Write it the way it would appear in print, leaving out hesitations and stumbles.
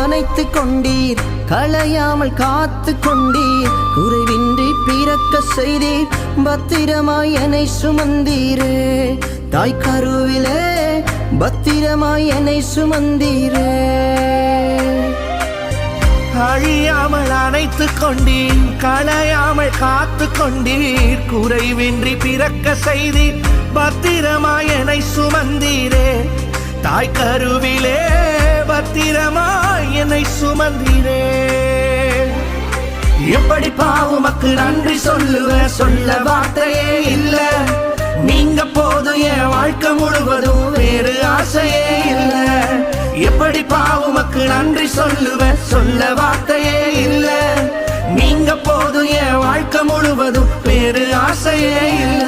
அணைத்து கொண்டீர், களையாமல் காத்து கொண்டீர், குறைவின்றி பிறக்க செய்தீர், பத்திரமாய் என்னை சுமந்தீரே. தாய் கருவிலே பத்திரமாய் என்னை சுமந்தீரே. அழியாமல் அணைத்து கொண்டீர், களையாமல் காத்து கொண்டீர், குறைவின்றி பிறக்க செய்தீர், பத்திரமாய் என்னை சுமந்தீரே. தாய் கருவிலே பத்திரமாய் என்னை சுமந்தீரே. எப்படி பாவுமக்கு நன்றி சொல்லுவேன், சொல்ல வார்த்தையே இல்ல. நீங்க போதும் என் வாழ்க்கை முழுவதும், வேறு ஆசையே இல்ல. எப்படி பாவுமக்கு நன்றி சொல்லுவேன், சொல்ல வார்த்தையே இல்ல. நீங்க போதும் என் வாழ்க்கை முழுவதும், வேறு ஆசையே இல்ல.